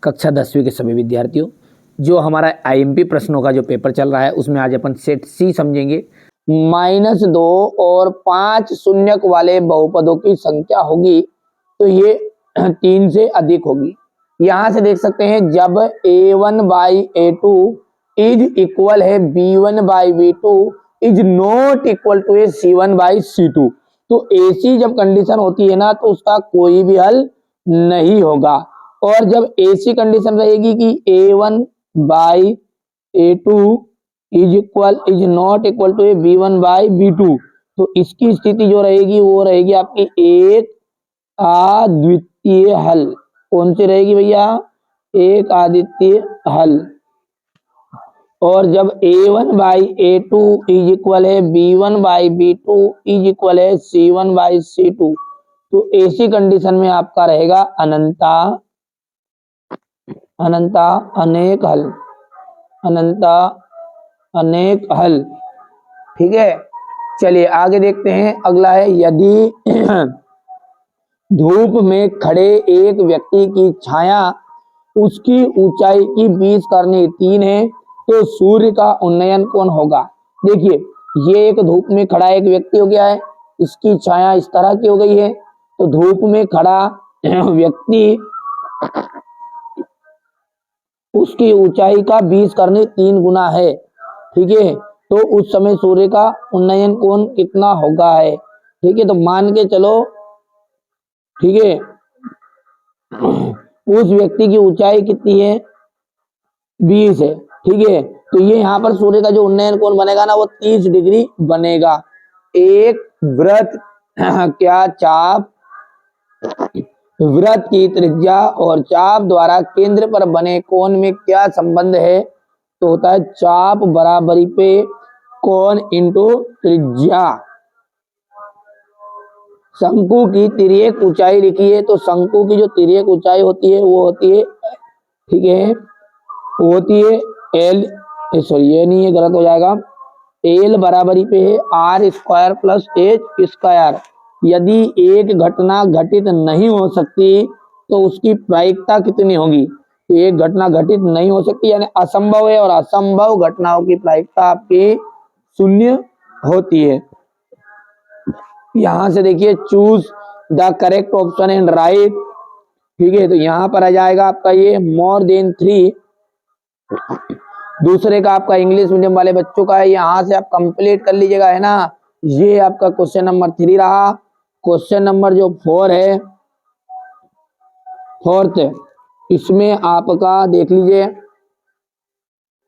कक्षा 10वीं के सभी विद्यार्थियों, जो हमारा आईएमपी प्रश्नों का जो पेपर चल रहा है उसमें आज अपन सेट सी समझेंगे। -2 और 5 शून्यक वाले बहुपदों की संख्या होगी तो ये 3 से अधिक होगी। यहां से देख सकते हैं जब a1/a2 इज इक्वल है b1/b2 is not equal to c1/c2, तो ऐसी जब कंडीशन होती है ना तो उसका कोई भी हल नहीं होगा। और जब ऐसी कंडीशन रहेगी कि a1/a2 is not equal to b1/b2, तो इसकी स्थिति जो रहेगी वो रहेगी आपकी एक अद्वितीय हल। कौन सी रहेगी भैया? एक अद्वितीय हल। और जब a1/a2 इज इक्वल है b1/b2 इज इक्वल है c1/c2, तो ऐसी कंडीशन में आपका रहेगा अनंता अनेक हल, अनंता अनेक हल। ठीक है, चलिए आगे देखते हैं। अगला है यदि धूप में खड़े एक व्यक्ति की छाया उसकी ऊंचाई की 20 करनी 3 है तो सूर्य का उन्नयन कौन होगा? देखिए, ये एक धूप में खड़ा एक व्यक्ति हो गया है, इसकी छाया इस तरह की हो गई है, तो धूप में खड़ा व्यक्ति उसकी ऊंचाई का 20 करने 3 गुना है। ठीक है, तो उस समय सूर्य का उन्नयन कोण कितना होगा है? ठीक है, तो मान के चलो, ठीक है, उस व्यक्ति की ऊंचाई कितनी है? 20 है। ठीक है, तो ये यहाँ पर सूर्य का जो उन्नयन कोण बनेगा ना वो 30 डिग्री बनेगा। एक वृत्त क्या चाप, वृत्त की त्रिज्या और चाप द्वारा केंद्र पर बने कोण में क्या संबंध है? तो होता है चाप बराबरी पे कोण इंटू त्रिज्या। शंकु की तिर्यक ऊंचाई लिखी है, तो शंकु की जो तिर्यक ऊंचाई होती है वो होती है, ठीक है, वो होती है एल, सॉरी ये नहीं है, गलत हो जाएगा, एल बराबरी पे है r² प्लस h²। यदि एक घटना घटित नहीं हो सकती तो उसकी प्रायिकता कितनी होगी? तो एक घटना घटित नहीं हो सकती यानी असंभव है, और असंभव घटनाओं की प्रायिकता आपकी 0 होती है। यहां से देखिए choose the correct option and right. ठीक है, तो यहां पर आ जाएगा आपका ये मोर देन 3। दूसरे का आपका इंग्लिश मीडियम वाले बच्चों का है, यहां से आप कंप्लीट कर लीजिएगा, है ना। ये आपका क्वेश्चन नंबर 3 रहा। क्वेश्चन नंबर जो 4 है, फोर्थ, इसमें आपका देख लीजिए,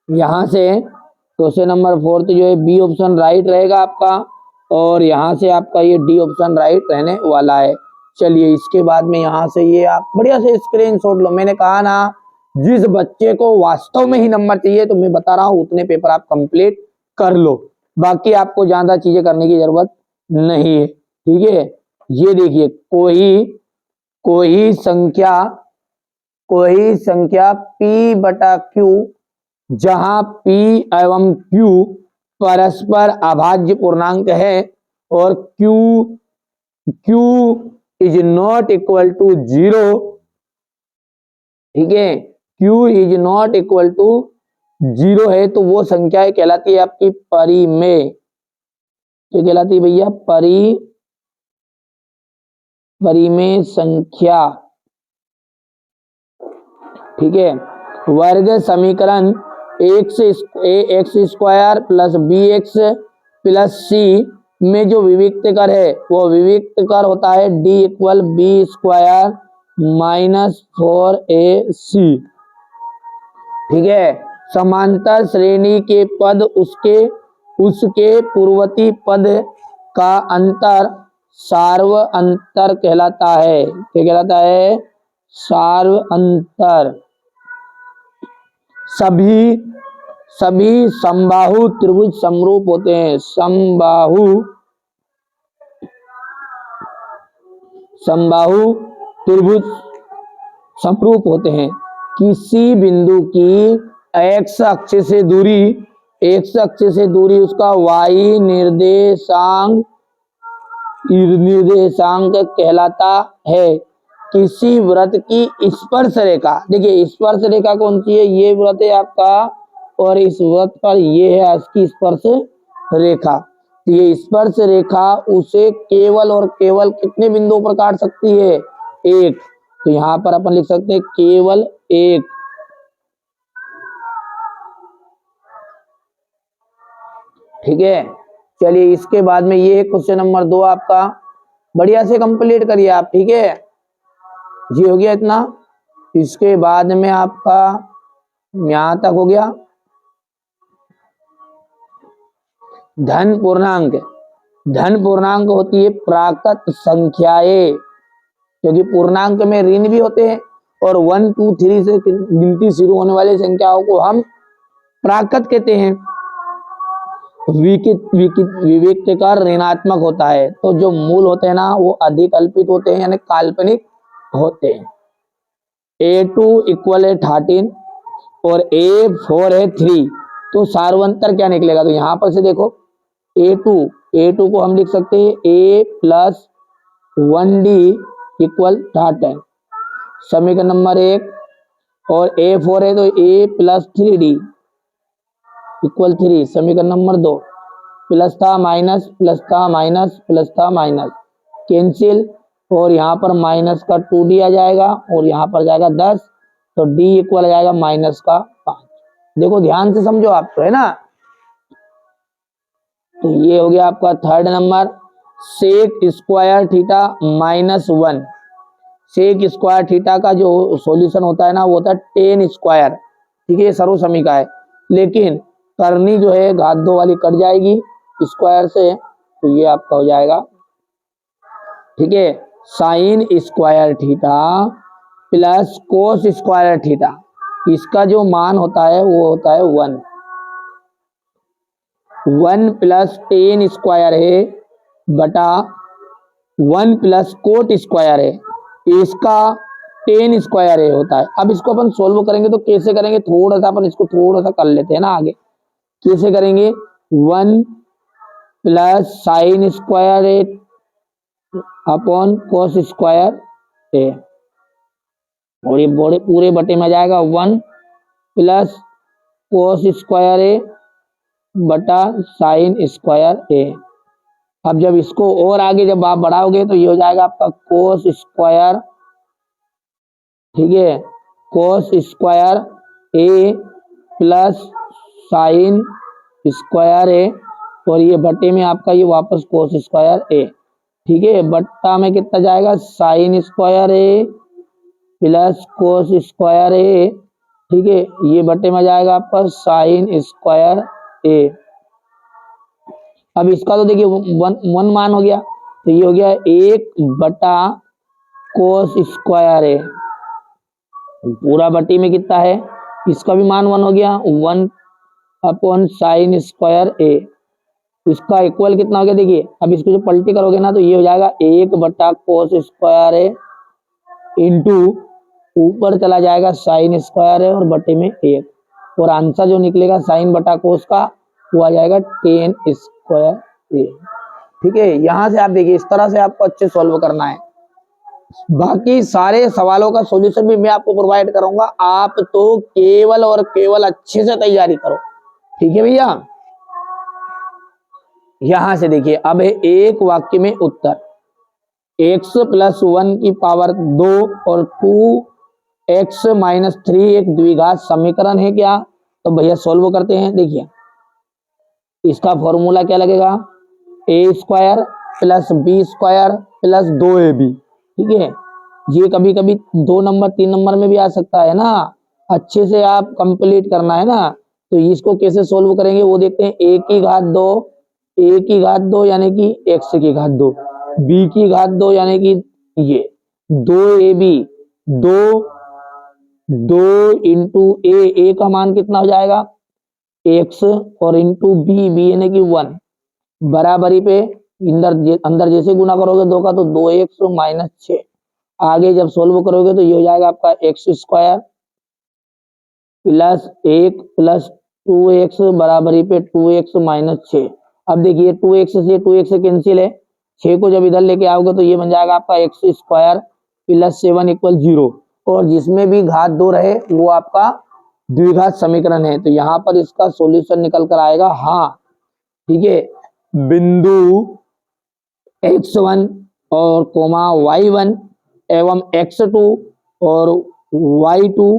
यहां से क्वेश्चन नंबर 4 जो है बी ऑप्शन राइट रहेगा आपका, और यहाँ से आपका ये डी ऑप्शन राइट रहने वाला है। चलिए इसके बाद में यहाँ से ये आप बढ़िया से स्क्रीनशॉट लो। मैंने कहा ना, जिस बच्चे को वास्तव में ही नंबर चाहिए तो मैं बता रहा हूँ उतने पेपर आप कंप्लीट कर लो, बाकी आपको ज्यादा चीजें करने की जरूरत नहीं है। ठीक है, ये देखिए कोई संख्या p/q जहां p एवं q परस्पर अभाज्य पूर्णांक है और q is not equal to 0। ठीक है, q is not equal to 0 है तो वो संख्या कहलाती है आपकी परिमेय। क्या कहलाती है भैया? परिमेय संख्या। ठीक है, वर्ग समीकरण ax² plus bx plus c में जो विविक्तकर है वो विविक्तकर होता है d = b² माइनस 4ac। ठीक है, समांतर श्रेणी के पद उसके पूर्ववर्ती पद का अंतर सार्व अंतर कहलाता है। क्या कहलाता है? सार्व अंतर। सभी समबाहु त्रिभुज समरूप होते हैं। समबाहु त्रिभुज समरूप होते हैं। किसी बिंदु की x अक्ष से दूरी उसका y निर्देशांक कहलाता है। किसी वृत्त की स्पर्श रेखा, देखिए स्पर्श रेखा कौन सी है, ये वृत्त है आपका, और इस वृत्त पर ये है इसकी स्पर्श रेखा। तो ये स्पर्श रेखा उसे केवल और केवल कितने बिंदुओं पर काट सकती है, एक। तो यहां पर अपन लिख सकते हैं केवल एक। ठीक है, चलिए इसके बाद में ये क्वेश्चन नंबर 2 आपका, बढ़िया से कंप्लीट करिए आप। ठीक है, ये हो गया इतना। इसके बाद में आपका यहां तक हो गया धन पूर्णांक। धन पूर्णांक होती है प्राकृत संख्याएं, क्योंकि पूर्णांक में ऋण भी होते हैं, और 1 2 3 से गिनती शुरू होने वाली संख्याओं को हम प्राकृत कहते हैं। विविक्त का ऋणात्मक होता है, तो जो मूल होते हैं ना वो अधिक अल्पित होते हैं, यानी काल्पनिक होते हैं। A2 इक्वल है 13 और A4 है 3, तो सार्वंतर क्या निकलेगा, तो यहां पर से देखो A2 को हम लिख सकते हैं A प्लस 1D इक्वल 13, समीकरण नंबर 1। और A4 है तो A प्लस 3D इक्वल 3, समीकरण नंबर 2। प्लस था माइनस, प्लस था माइनस, प्लस था माइनस, कैंसिल, और यहाँ पर माइनस का 2D आ जाएगा, और यहाँ पर जाएगा 10, तो D इक्वल आ जाएगा माइनस का 5। देखो ध्यान से समझो आप, तो है ना। तो ये हो गया आपका third number. Sec square theta -1, sec square theta का जो सॉल्यूशन होता है ना वो होता है टेन स्क्वायर। ठीक है, ये सर्व समीका है, लेकिन करनी जो है घात 2 वाली कट जाएगी स्क्वायर से, तो ये आपका हो जाएगा। ठीक है, sine square theta plus cos square theta, इसका जो मान होता है वो होता है 1 प्लस टेन स्क्वायर है बटा 1 प्लस कोट स्क्वायर है, इसका टेन स्क्वायर है होता है। अब इसको अपन सोल्व करेंगे तो कैसे करेंगे, थोड़ा सा अपन इसको थोड़ा सा कर लेते हैं ना आगे। कैसे करेंगे, 1 प्लस साइन स्क्वायर है अपॉन कोस स्क्वायर है, और ये पूरे बटे में जाएगा 1 प्लस कोस स्क्वायर है बटा साइन स्क्वायर है। अब जब इसको और आगे जब आप बढ़ाओगे तो ये हो जाएगा आपका कोस स्क्वायर, ठीक है, कोस स्क्वायर ए प्लस साइन स्क्वायर ए, और ये बटे में आपका ये वापस कोस स्क्वायर ए। ठीक है, बट्टा में कितना जाएगा, साइन स्क्वायर ए प्लस कोस स्क्वायर ए। ठीक है, ये बटे में जाएगा आपका साइन स्क्वायर ए। अब इसका तो देखिए 1 मान हो गया, तो ये हो गया 1 बटा कोस स्क्वायर ए, पूरा बटी में कितना है, इसका भी मान 1 हो गया, 1 अपॉन साइन स्क्वायर ए। इसका इक्वल कितना हो गया, देखिए अब इसको जो पलटी करोगे ना तो ये हो जाएगा 1 बटा कोस स्क्वायर ए इंटू ऊपर चला जाएगा साइन स्क्वायर है और बटे में 1, और आंसर जो निकलेगा साइन बटा कोस का वो आ जाएगा टेन स्क्वायर ए। ठीक है, यहां से आप देखिए इस तरह से आपको अच्छे सॉल्व करना है। बाकी सारे सवालों का सॉल्यूशन भी मैं आपको प्रोवाइड करूंगा, आप तो केवल और केवल अच्छे से तैयारी करो। ठीक है भैया, यहां से देखिए अब है एक वाक्य में उत्तर, x प्लस 1 की पावर 2 और 2x माइनस 3 एक द्विघात समीकरण है क्या, तो भैया सॉल्व करते हैं। देखिए इसका फॉर्मूला क्या लगेगा, A square plus B square plus 2ab। ठीक है, ये कभी कभी 2 नंबर 3 नंबर में भी आ सकता है ना, अच्छे से आप कंप्लीट करना है ना। तो इसको कैसे सोल्व करेंगे वो देखते हैं। a की घात 2, a की घात 2 यानी कि x की घात 2, b की घात 2 यानी कि ये 2ab, 2 इंटू ए का मान कितना हो जाएगा x, और इंटू बी यानी कि 1, बराबरी पे अंदर जैसे गुना करोगे 2 का तो 2x माइनस 6, आगे जब सोल्व करोगे तो ये हो जाएगा आपका x square plus 1 plus 2x बराबरी पे 2x माइनस 6। अब देखिए 2x से कैंसिल है, 6 को जब इधर लेके आओगे तो ये बन जाएगा आपका एक्स स्क्वायर प्लस 7 इक्वल 0, और जिसमें भी घात 2 रहे वो आपका द्विघात समीकरण है। तो यहाँ पर इसका सॉल्यूशन निकल कर आएगा हाँ, ठीक है, बिंदु x1 और कोमा y1 एवं x2 और y2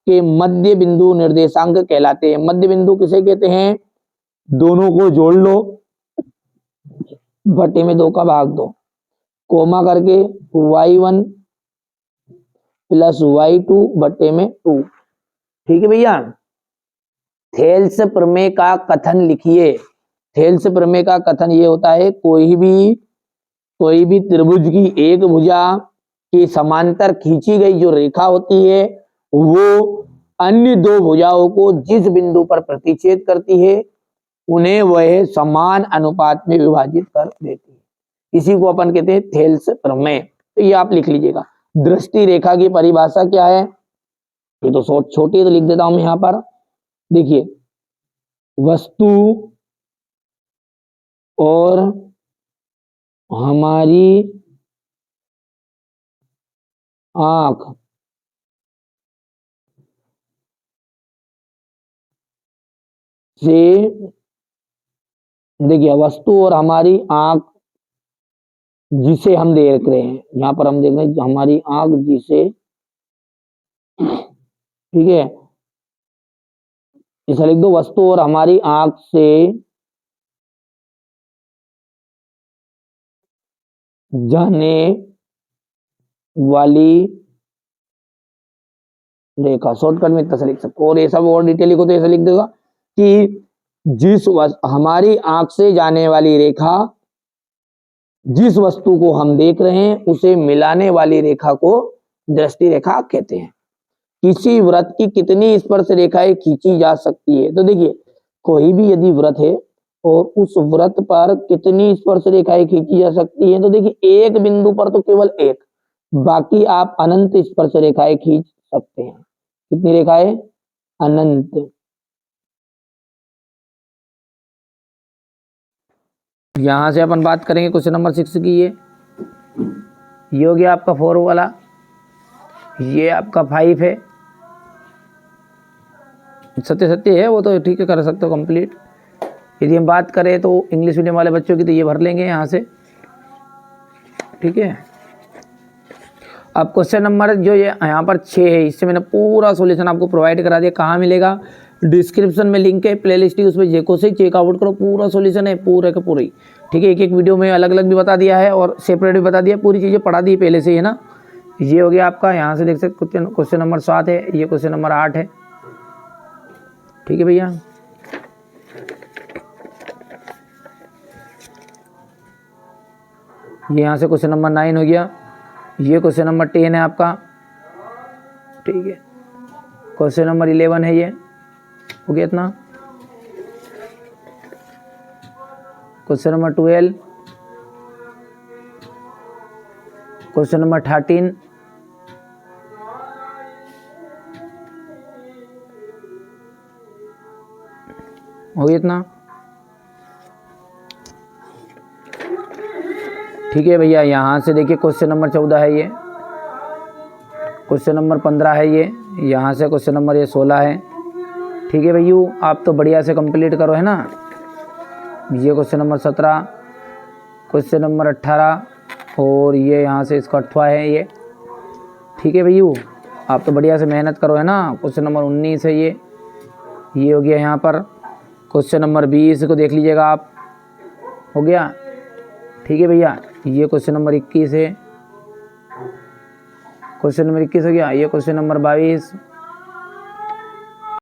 के मध्य बिंदु निर्देशांक कहलाते हैं। मध्य बिंदु किसे कहते हैं? दोनों को जोड़ लो, बटे में 2 का भाग दो, कोमा करके y1 प्लस y2 बटे में 2। ठीक है भैया। थेल्स प्रमेय का कथन लिखिए। थेल्स प्रमेय का कथन ये होता है, कोई भी त्रिभुज की एक भुजा के समांतर खींची गई जो रेखा होती है वो अन्य दो भुजाओं को जिस बिंदु पर प्रतिच्छेद करती है उन्हें वह समान अनुपात में विभाजित कर देती है। इसी को अपन कहते हैं थेल्स प्रमेय। तो ये आप लिख लीजिएगा। दृष्टि रेखा की परिभाषा क्या है? ये तो छोटी तो लिख देता हूं मैं यहाँ पर। देखिए, वस्तु और हमारी आंख से, देखिए वस्तु और हमारी आंख जिसे हम देख रहे हैं, यहां पर हम देख रहे हैं हमारी आंख जिसे, ठीक है, इसे लिख दो, वस्तु और हमारी आंख से जाने वाली रेखा, शॉर्टकट में इतना लिख सकते। और ये सब और डिटेल लिखो तो ऐसा लिख देगा कि हमारी आंख से जाने वाली रेखा जिस वस्तु को हम देख रहे हैं उसे मिलाने वाली रेखा को दृष्टि रेखा कहते हैं। किसी वृत्त की कितनी स्पर्श रेखाएं खींची जा सकती है? तो देखिए, कोई भी यदि वृत्त है और उस वृत्त पर कितनी स्पर्श रेखाएं खींची जा सकती है, तो देखिए एक बिंदु पर तो केवल एक, बाकी आप अनंत स्पर्श रेखाएं खींच सकते हैं। कितनी रेखाएं? अनंत। यहां से अपन बात करेंगे क्वेश्चन नंबर 6 की। ये हो गया आपका 4 वाला, ये आपका 5 है, सत्य है वो तो ठीक है, कर सकते हो कंप्लीट। यदि हम बात करें तो इंग्लिश मीडियम वाले बच्चों की तो ये भर लेंगे यहाँ से, ठीक है। अब क्वेश्चन नंबर जो ये यहाँ पर 6 है, इससे मैंने पूरा सॉल्यूशन आपको प्रोवाइड करा दिया। कहाँ मिलेगा? डिस्क्रिप्शन में लिंक है, प्लेलिस्ट की, उसमें जेको से चेकआउट करो, पूरा सॉल्यूशन है पूरे का पूरी, ठीक है। एक एक वीडियो में अलग अलग भी बता दिया है और सेपरेट भी बता दिया, पूरी चीज़ें पढ़ा दी पहले से, है ना। ये हो गया आपका, यहाँ से देख सकते क्वेश्चन नंबर 7 है, ये क्वेश्चन नंबर 8 है, ठीक है भैया। ये यहाँ से क्वेश्चन नंबर 9 हो गया, ये क्वेश्चन नंबर 10 है आपका, ठीक है। क्वेश्चन नंबर 11 है, ये हो गया इतना। क्वेश्चन नंबर 12, क्वेश्चन नंबर 13, हो गया इतना, ठीक है भैया। यहाँ से देखिए क्वेश्चन नंबर 14 है, ये क्वेश्चन नंबर 15 है, ये यहाँ से क्वेश्चन नंबर ये 16 है, ठीक है भैया। आप तो बढ़िया से कंप्लीट करो, है ना। ये क्वेश्चन नंबर 17, क्वेश्चन नंबर 18 और ये यहाँ से इसका 8वां है ये, ठीक है भैया। आप तो बढ़िया से मेहनत करो, है ना। क्वेश्चन नंबर 19 है, ये हो गया यहाँ पर। क्वेश्चन नंबर 20 को देख लीजिएगा आप, हो गया, ठीक है भैया। ये क्वेश्चन नंबर 21 है, क्वेश्चन नंबर 21 हो गया। ये क्वेश्चन नंबर 22,